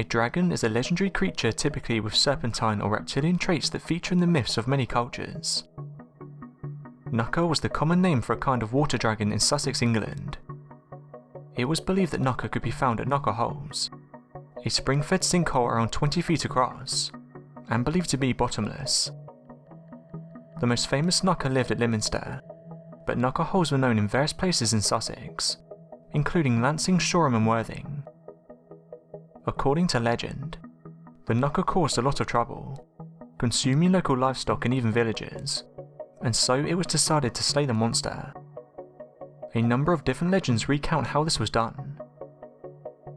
A dragon is a legendary creature typically with serpentine or reptilian traits that feature in the myths of many cultures. Nuka was the common name for a kind of water dragon in Sussex, England. It was believed that Nuka could be found at Nuka Holes, a spring-fed sinkhole around 20 feet across, and believed to be bottomless. The most famous Nuka lived at Lyminster, but Nuka Holes were known in various places in Sussex, including Lancing, Shoreham and Worthing. According to legend, the Nuka caused a lot of trouble, consuming local livestock and even villagers, and so it was decided to slay the monster. A number of different legends recount how this was done.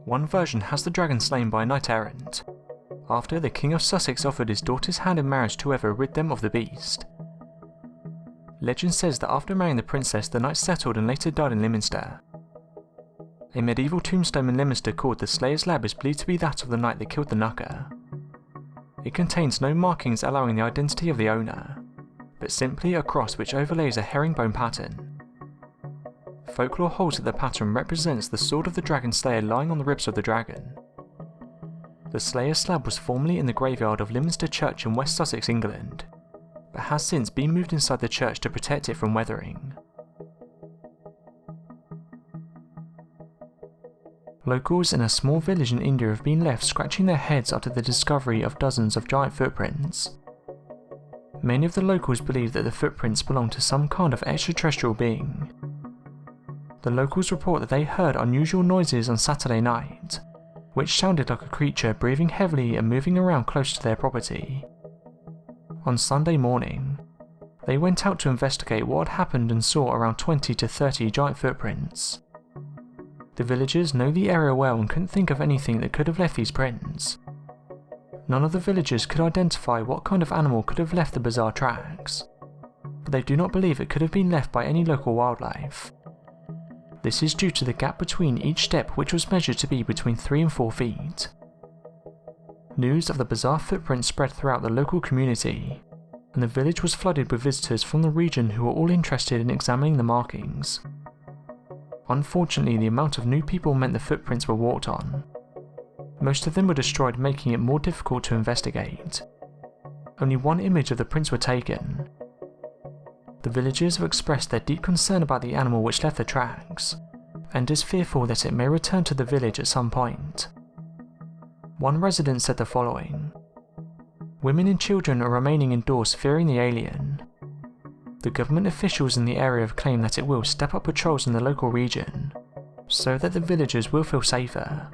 One version has the dragon slain by a knight-errant, after the King of Sussex offered his daughter's hand in marriage to whoever rid them of the beast. Legend says that after marrying the princess, the knight settled and later died in Lyminster. A medieval tombstone in Lyminster called the Slayer's Lab is believed to be that of the knight that killed the Nuka. It contains no markings allowing the identity of the owner, but simply a cross which overlays a herringbone pattern. Folklore holds that the pattern represents the sword of the dragon slayer lying on the ribs of the dragon. The Slayer's slab was formerly in the graveyard of Lyminster Church in West Sussex, England, but has since been moved inside the church to protect it from weathering. Locals in a small village in India have been left scratching their heads after the discovery of dozens of giant footprints. Many of the locals believe that the footprints belong to some kind of extraterrestrial being. The locals report that they heard unusual noises on Saturday night, which sounded like a creature breathing heavily and moving around close to their property. On Sunday morning, they went out to investigate what had happened and saw around 20 to 30 giant footprints. The villagers know the area well and couldn't think of anything that could have left these prints. None of the villagers could identify what kind of animal could have left the bizarre tracks, but they do not believe it could have been left by any local wildlife. This is due to the gap between each step, which was measured to be between 3 and 4 feet. News of the bizarre footprints spread throughout the local community, and the village was flooded with visitors from the region who were all interested in examining the markings. Unfortunately, the amount of new people meant the footprints were walked on. Most of them were destroyed, making it more difficult to investigate. Only one image of the prints were taken. The villagers have expressed their deep concern about the animal which left the tracks, and is fearful that it may return to the village at some point. One resident said the following: "Women and children are remaining indoors fearing the alien. The government officials in the area have claimed that it will step up patrols in the local region, so that the villagers will feel safer,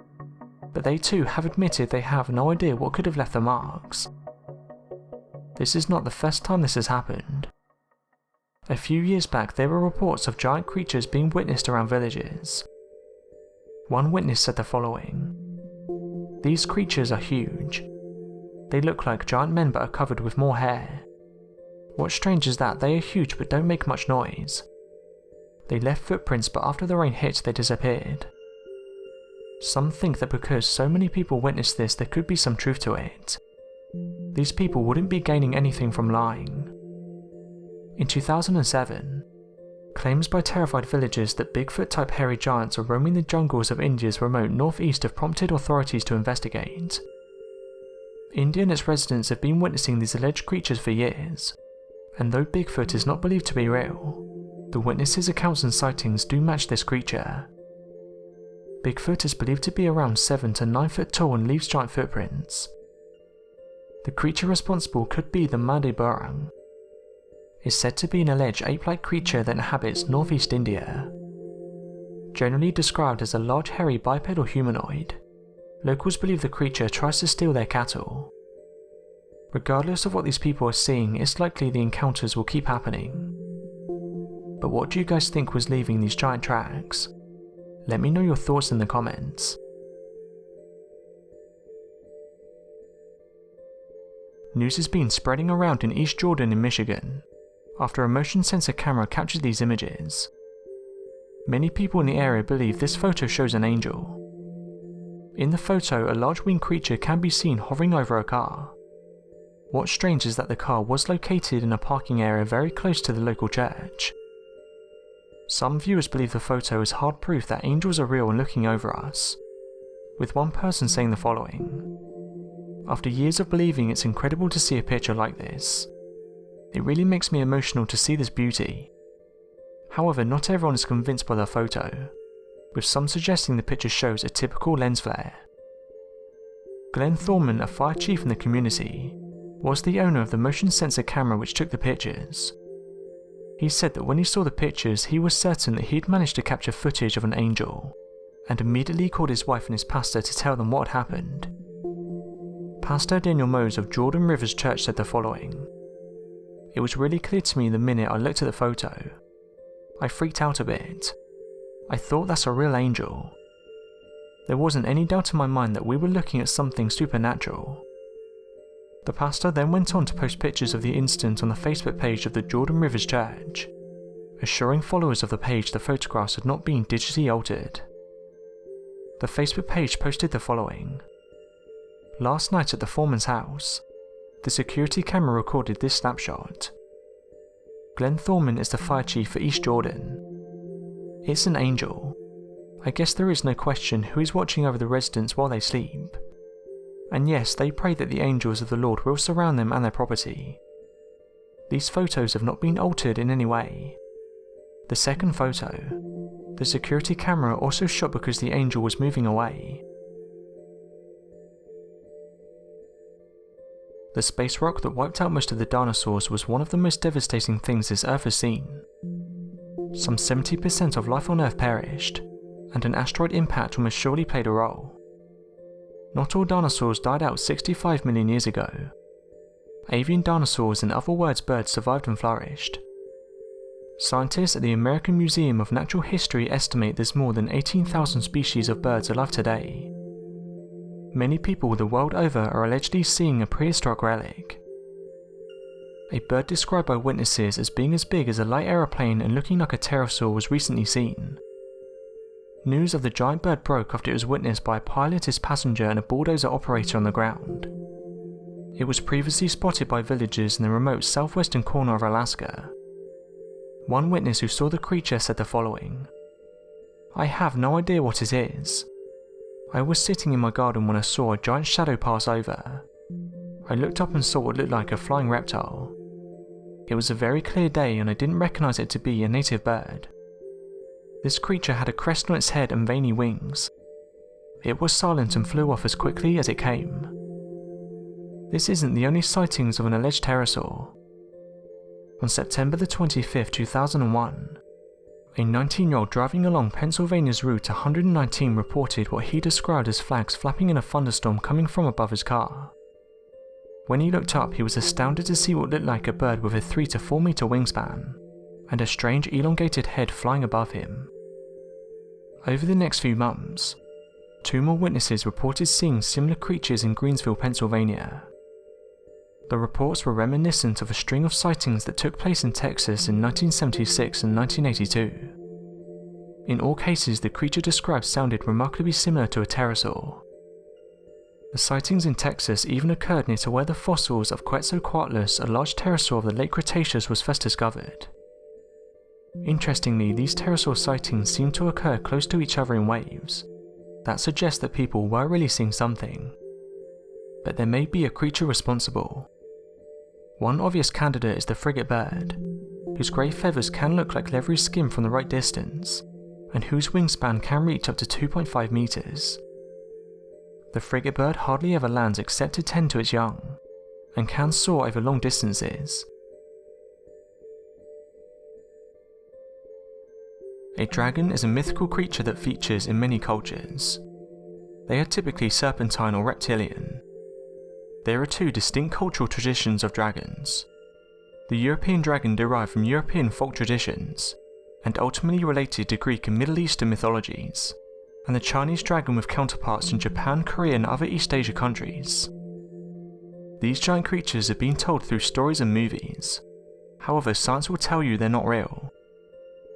but they too have admitted they have no idea what could have left the marks. This is not the first time this has happened. A few years back there were reports of giant creatures being witnessed around villages. One witness said the following: "These creatures are huge. They look like giant men but are covered with more hair. What's strange is that they are huge but don't make much noise. They left footprints but after the rain hit they disappeared. Some think that because so many people witnessed this there could be some truth to it. These people wouldn't be gaining anything from lying." In 2007, claims by terrified villagers that Bigfoot-type hairy giants are roaming the jungles of India's remote northeast have prompted authorities to investigate. India and its residents have been witnessing these alleged creatures for years, and though Bigfoot is not believed to be real, the witnesses' accounts and sightings do match this creature. Bigfoot is believed to be around 7 to 9 foot tall and leaves giant footprints. The creature responsible could be the Made Burang. Is said to be an alleged ape-like creature that inhabits northeast India. Generally described as a large hairy bipedal humanoid, locals believe the creature tries to steal their cattle. Regardless of what these people are seeing, it's likely the encounters will keep happening. But what do you guys think was leaving these giant tracks? Let me know your thoughts in the comments. News has been spreading around in East Jordan in Michigan, after a motion sensor camera captured these images. Many people in the area believe this photo shows an angel. In the photo, a large winged creature can be seen hovering over a car. What's strange is that the car was located in a parking area very close to the local church. Some viewers believe the photo is hard proof that angels are real and looking over us, with one person saying the following: "After years of believing it's incredible to see a picture like this, it really makes me emotional to see this beauty. However, not everyone is convinced by the photo, with some suggesting the picture shows a typical lens flare." Glenn Thorman, a fire chief in the community, was the owner of the motion sensor camera which took the pictures. He said that when he saw the pictures, he was certain that he'd managed to capture footage of an angel, and immediately called his wife and his pastor to tell them what had happened. Pastor Daniel Mose of Jordan Rivers Church said the following: "It was really clear to me the minute I looked at the photo. I freaked out a bit. I thought that's a real angel. There wasn't any doubt in my mind that we were looking at something supernatural." The pastor then went on to post pictures of the incident on the Facebook page of the Jordan Rivers Church, assuring followers of the page the photographs had not been digitally altered. The Facebook page posted the following: "Last night at the foreman's house, the security camera recorded this snapshot. Glenn Thorman is the fire chief for East Jordan. It's an angel. I guess there is no question who is watching over the residents while they sleep. And yes, they pray that the angels of the Lord will surround them and their property. These photos have not been altered in any way. The second photo, the security camera also shot because the angel was moving away." The space rock that wiped out most of the dinosaurs was one of the most devastating things this Earth has seen. Some 70% of life on Earth perished, and an asteroid impact almost surely played a role. Not all dinosaurs died out 65 million years ago. Avian dinosaurs, in other words birds, survived and flourished. Scientists at the American Museum of Natural History estimate there's more than 18,000 species of birds alive today. Many people the world over are allegedly seeing a prehistoric relic. A bird described by witnesses as being as big as a light aeroplane and looking like a pterosaur was recently seen. News of the giant bird broke after it was witnessed by a pilot, his passenger, and a bulldozer operator on the ground. It was previously spotted by villagers in the remote southwestern corner of Alaska. One witness who saw the creature said the following: "I have no idea what it is. I was sitting in my garden when I saw a giant shadow pass over. I looked up and saw what looked like a flying reptile. It was a very clear day and I didn't recognize it to be a native bird. This creature had a crest on its head and veiny wings. It was silent and flew off as quickly as it came." This isn't the only sightings of an alleged pterosaur. On September the 25th, 2001, a 19-year-old driving along Pennsylvania's Route 119 reported what he described as flags flapping in a thunderstorm coming from above his car. When he looked up, he was astounded to see what looked like a bird with a 3 to 4 meter wingspan, and a strange elongated head flying above him. Over the next few months, 2 more witnesses reported seeing similar creatures in Greensville, Pennsylvania. The reports were reminiscent of a string of sightings that took place in Texas in 1976 and 1982. In all cases, the creature described sounded remarkably similar to a pterosaur. The sightings in Texas even occurred near to where the fossils of Quetzalcoatlus, a large pterosaur of the late Cretaceous, was first discovered. Interestingly, these pterosaur sightings seem to occur close to each other in waves. That suggests that people were really seeing something. But there may be a creature responsible. One obvious candidate is the frigate bird, whose grey feathers can look like leathery skin from the right distance, and whose wingspan can reach up to 2.5 meters. The frigate bird hardly ever lands except to tend to its young, and can soar over long distances. A dragon is a mythical creature that features in many cultures. They are typically serpentine or reptilian. There are 2 distinct cultural traditions of dragons. The European dragon derived from European folk traditions, and ultimately related to Greek and Middle Eastern mythologies, and the Chinese dragon with counterparts in Japan, Korea, and other East Asia countries. These giant creatures have been told through stories and movies. However, science will tell you they're not real.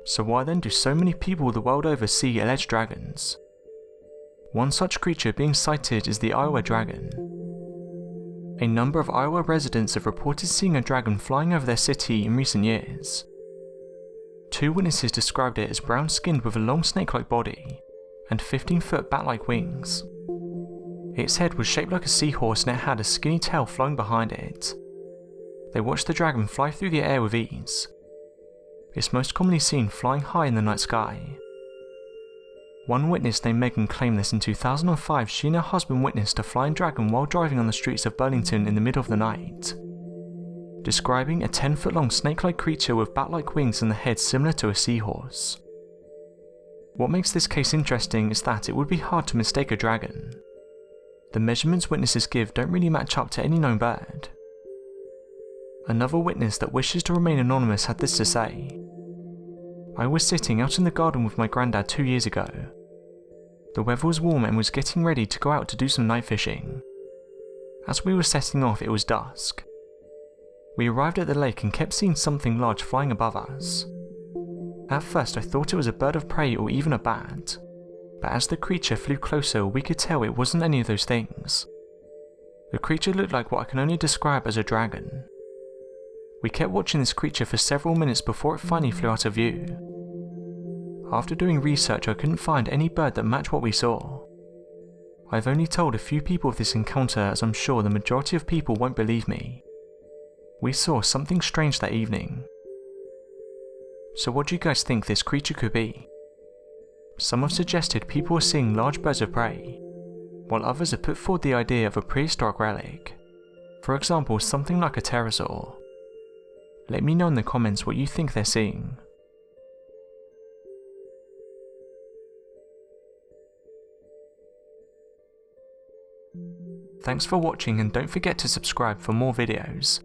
So why then do so many people the world over see alleged dragons? One such creature being sighted is the Iowa dragon. A number of Iowa residents have reported seeing a dragon flying over their city in recent years. 2 witnesses described it as brown-skinned with a long snake-like body and 15-foot bat-like wings. Its head was shaped like a seahorse and it had a skinny tail flowing behind it. They watched the dragon fly through the air with ease. It's most commonly seen flying high in the night sky. One witness named Megan claimed this in 2005 she and her husband witnessed a flying dragon while driving on the streets of Burlington in the middle of the night, describing a 10-foot-long snake-like creature with bat-like wings and a head similar to a seahorse. What makes this case interesting is that it would be hard to mistake a dragon. The measurements witnesses give don't really match up to any known bird. Another witness that wishes to remain anonymous had this to say: "I was sitting out in the garden with my granddad 2 years ago. The weather was warm and was getting ready to go out to do some night fishing. As we were setting off, it was dusk. We arrived at the lake and kept seeing something large flying above us. At first I thought it was a bird of prey or even a bat, but as the creature flew closer we could tell it wasn't any of those things. The creature looked like what I can only describe as a dragon. We kept watching this creature for several minutes before it finally flew out of view. After doing research I couldn't find any bird that matched what we saw. I've only told a few people of this encounter as I'm sure the majority of people won't believe me. We saw something strange that evening." So what do you guys think this creature could be? Some have suggested people are seeing large birds of prey, while others have put forward the idea of a prehistoric relic. For example, something like a pterosaur. Let me know in the comments what you think they're seeing. Thanks for watching and don't forget to subscribe for more videos.